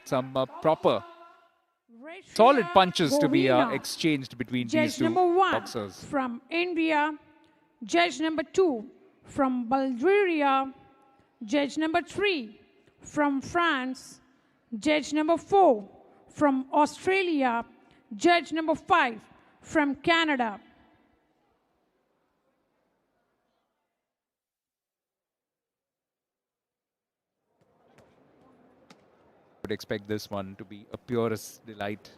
some proper solid punches to be exchanged between these two boxers. From India, judge number 2 from Bulgaria, judge number 3 from France, judge number 4 from Australia, judge number 5 from Canada. Would expect this one to be a purest delight.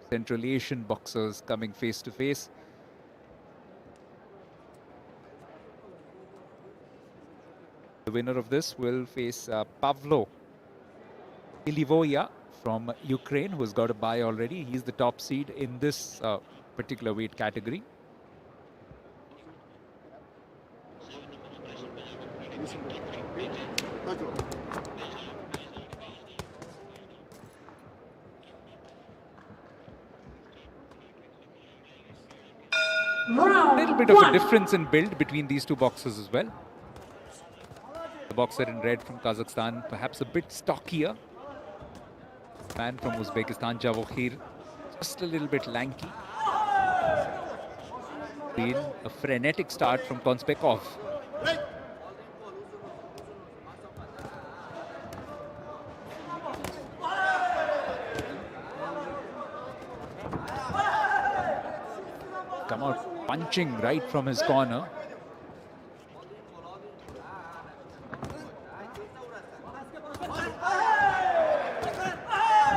Central Asian boxers coming face to face. The winner of this will face Pavlo Ilivoya from Ukraine, who's got a bye already. He's the top seed in this particular weight category. A little bit of a difference in build between these two boxers as well. The boxer in red from Kazakhstan, perhaps a bit stockier. Man from Uzbekistan, Javokhir, just a little bit lanky. Been a frenetic start from Konsbekov. Come out punching right from his corner.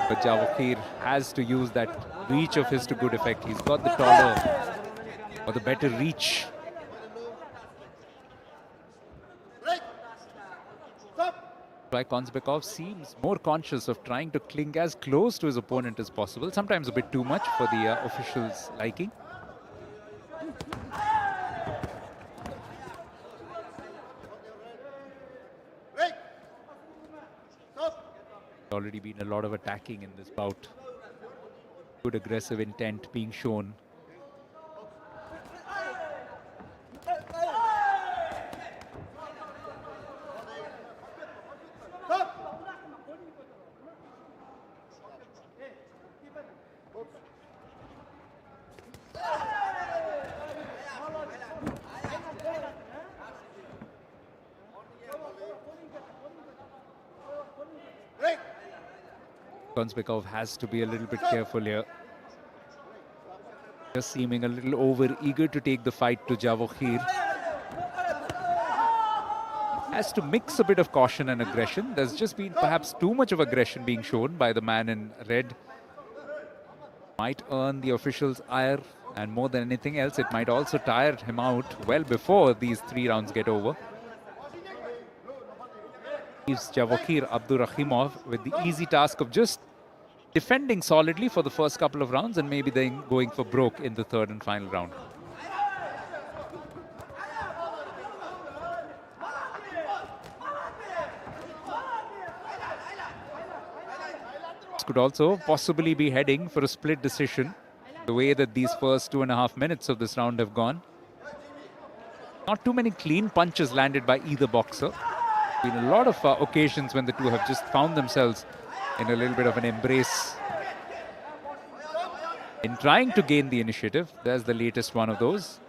But Javokhir has to use that reach of his to good effect. He's got the taller or the better reach. Why Konsbekov seems more conscious of trying to cling as close to his opponent as possible. Sometimes a bit too much for the officials' liking. Already been a lot of attacking in this bout. Good aggressive intent being shown. Konsbekov has to be a little bit careful here. Just seeming a little over eager to take the fight to Javokhir. Has to mix a bit of caution and aggression. There's just been perhaps too much of aggression being shown by the man in red. Might earn the officials' ire, and more than anything else, it might also tire him out well before these 3 rounds get over. Leaves Javokhir Abdurakhimov with the easy task of just defending solidly for the first couple of rounds and maybe then going for broke in the 3rd and final round. This could also possibly be heading for a split decision, the way that these first 2.5 minutes of this round have gone. Not too many clean punches landed by either boxer. Been a lot of occasions when the two have just found themselves in a little bit of an embrace in trying to gain the initiative. There's the latest one of those.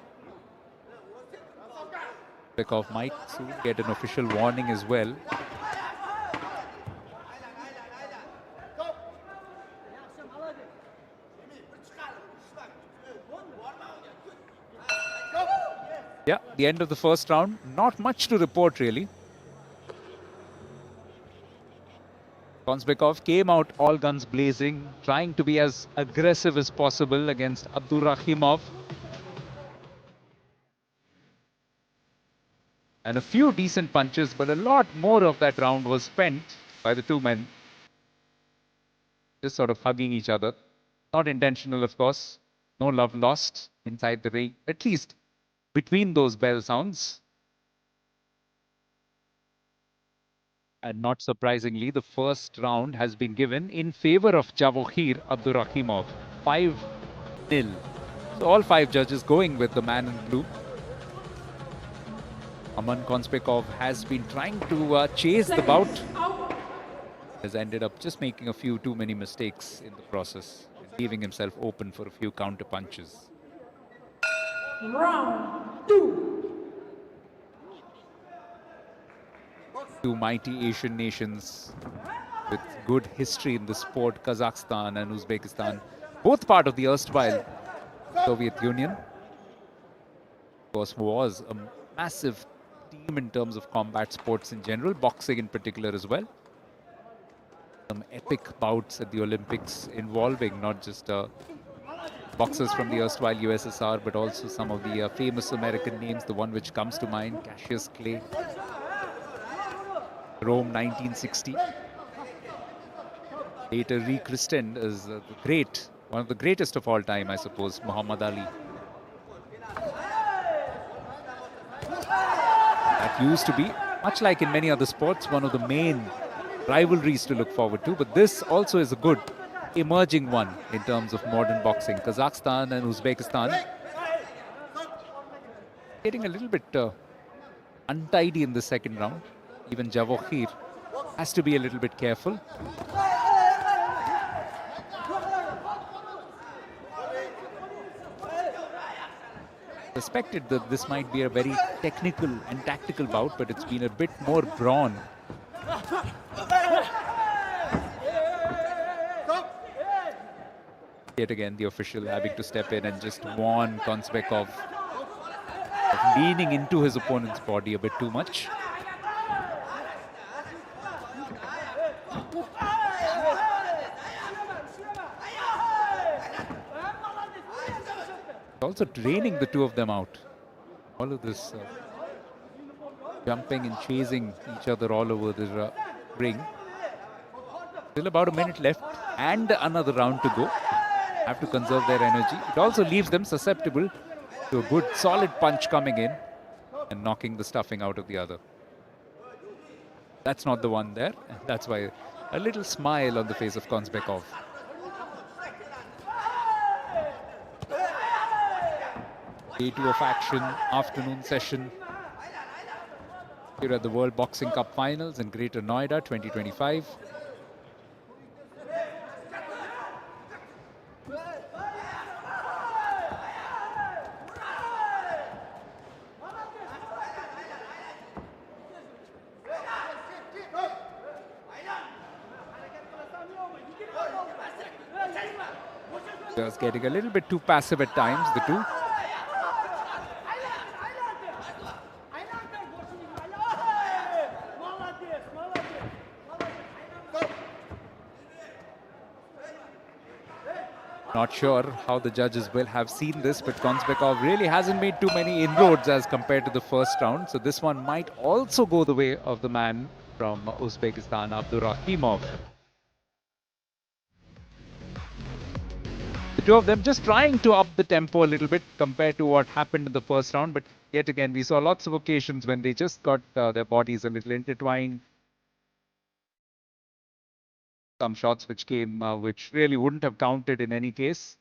Konsbekov might soon get an official warning as well. Yeah, the end of the first round. Not much to report really. Konsbekov came out all guns blazing, trying to be as aggressive as possible against Abdurakhimov. And a few decent punches, but a lot more of that round was spent by the two men. Just sort of hugging each other. Not intentional, of course. No love lost inside the ring, at least between those bell sounds. And not surprisingly, the first round has been given in favor of Javokhir Abdurakhimov. 5-0. So all 5 judges going with the man in blue. Aman Konsbekov has been trying to chase the bout. has ended up just making a few too many mistakes in the process, leaving himself open for a few counter punches. Round 2. Two mighty Asian nations with good history in the sport, Kazakhstan and Uzbekistan, both part of the erstwhile Soviet Union. Of course, was a massive team in terms of combat sports in general, boxing in particular as well. Some epic bouts at the Olympics involving not just boxers from the erstwhile USSR, but also some of the famous American names. The one which comes to mind, Cassius Clay, Rome 1960. Later rechristened as the great, one of the greatest of all time, I suppose, Muhammad Ali. That used to be, much like in many other sports, one of the main rivalries to look forward to. But this also is a good emerging one in terms of modern boxing. Kazakhstan and Uzbekistan getting a little bit untidy in the second round. Even Javokhir has to be a little bit careful. Suspected that this might be a very technical and tactical bout, but it's been a bit more brawn. Yet again, the official having to step in and just warn Konsbekov of leaning into his opponent's body a bit too much. Also draining the two of them out. All of this jumping and chasing each other all over the ring. Still about a minute left and another round to go. Have to conserve their energy. It also leaves them susceptible to a good solid punch coming in and knocking the stuffing out of the other. That's not the one there. That's why a little smile on the face of Konsbekov. Day 2 of action, afternoon session here at the World Boxing Cup Finals in Greater Noida 2025. Just getting a little bit too passive at times, the two. Not sure how the judges will have seen this, but Konsbekov really hasn't made too many inroads as compared to the first round. So this one might also go the way of the man from Uzbekistan, Abdurakhimov. The two of them just trying to up the tempo a little bit compared to what happened in the first round. But yet again, we saw lots of occasions when they just got their bodies a little intertwined. Some shots which came, which really wouldn't have counted in any case.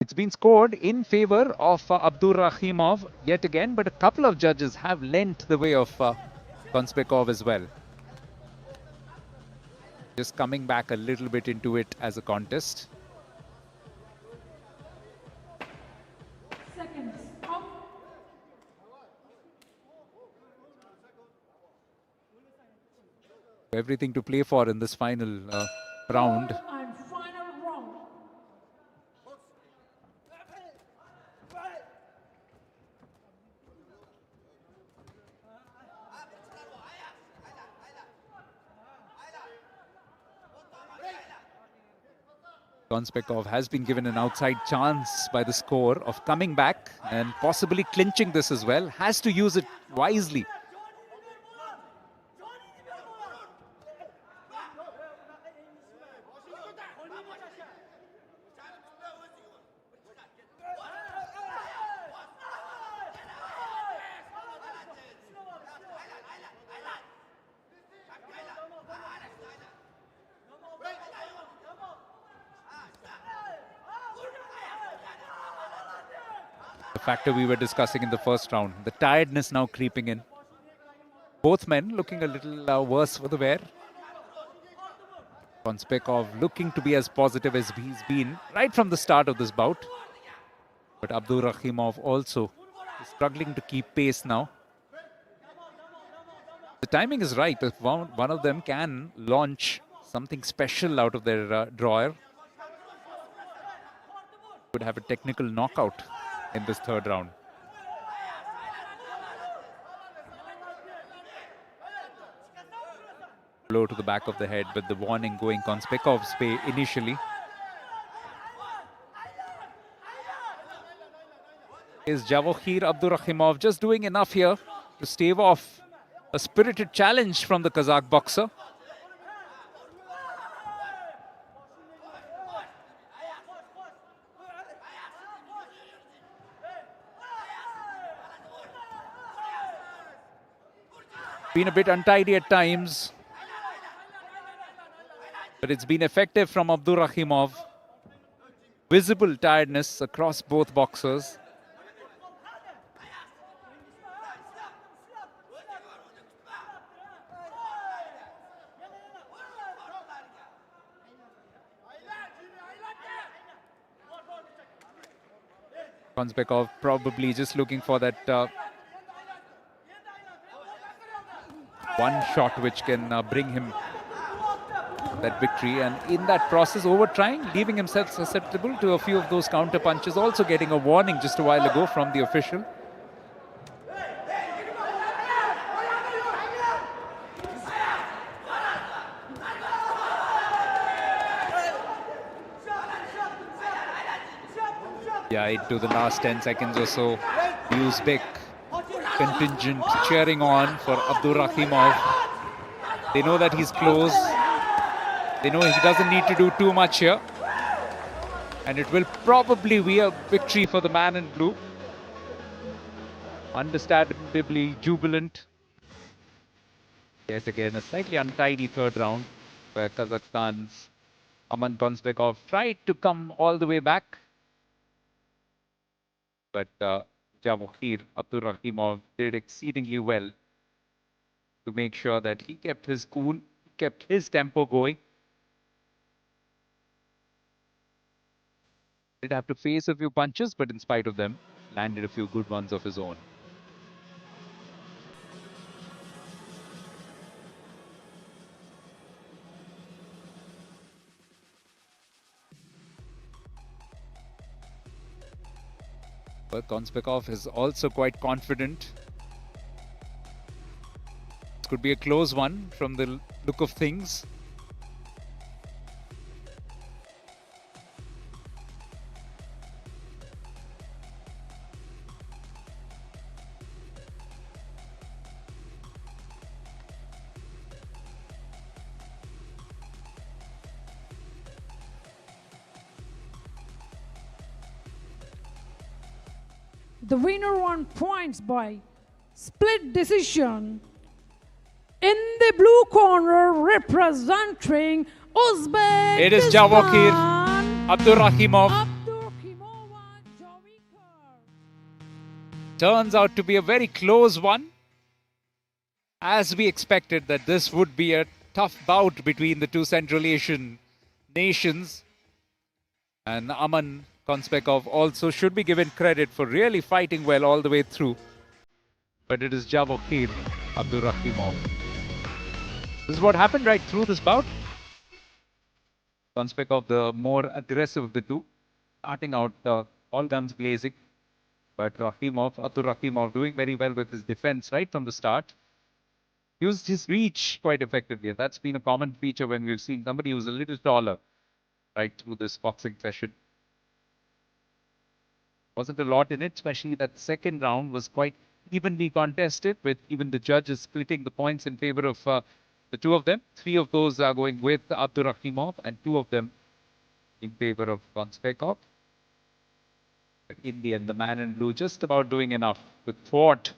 It's been scored in favor of Abdurakhimov yet again, but a couple of judges have lent the way of Konsbekov as well. Just coming back a little bit into it as a contest. Seconds up. Everything to play for in this final round. And final round. Konsbekov has been given an outside chance by the score of coming back and possibly clinching this as well. Has to use it wisely. factor we were discussing in the first round. The tiredness now creeping in. Both men looking a little worse for the wear. Konsbekov looking to be as positive as he's been right from the start of this bout. But Abdurakhimov also is struggling to keep pace now. The timing is right. If one of them can launch something special out of their drawer, could have a technical knockout in this third round. Blow to the back of the head, but the warning going Konsbekov's way initially. Is Javokhir Abdurakhimov just doing enough here to stave off a spirited challenge from the Kazakh boxer? Been a bit untidy at times, but it's been effective from Abdurakhimov. Visible tiredness across both boxers. Konsbekov probably just looking for that one shot which can bring him that victory, and in that process over trying, leaving himself susceptible to a few of those counter punches, also getting a warning just a while ago from the official. Yeah, into the last 10 seconds or so, UZB contingent cheering on for Abdurakhimov. They know that he's close. They know he doesn't need to do too much here. And it will probably be a victory for the man in blue. Understandably jubilant. Yes, again, a slightly untidy third round where Kazakhstan's Aman Konsbekov tried to come all the way back. But Javokhir Abdurakhimov did exceedingly well to make sure that he kept his cool, kept his tempo going. Did have to face a few punches, but in spite of them, landed a few good ones of his own. But Konsbekov is also quite confident. This could be a close one from the look of things. The winner on points by split decision. In the blue corner, representing Uzbekistan, it is Javokhir Abdurakhimov. Turns out to be a very close one. As we expected that this would be a tough bout between the two Central Asian nations. And Aman Konsbekov also should be given credit for really fighting well all the way through. But it is Javokhir Abdurakhimov. This is what happened right through this bout. Konsbekov, the more aggressive of the two, starting out all guns blazing. But Abdurakhimov doing very well with his defense right from the start. Used his reach quite effectively. That's been a common feature when we've seen somebody who's a little taller right through this boxing session. Wasn't a lot in it, especially that second round was quite evenly contested, with even the judges splitting the points in favor of the two of them. 3 of those are going with Abdurakhimov and 2 of them in favor of Konsbekov. But in the end, the man in blue just about doing enough with thwart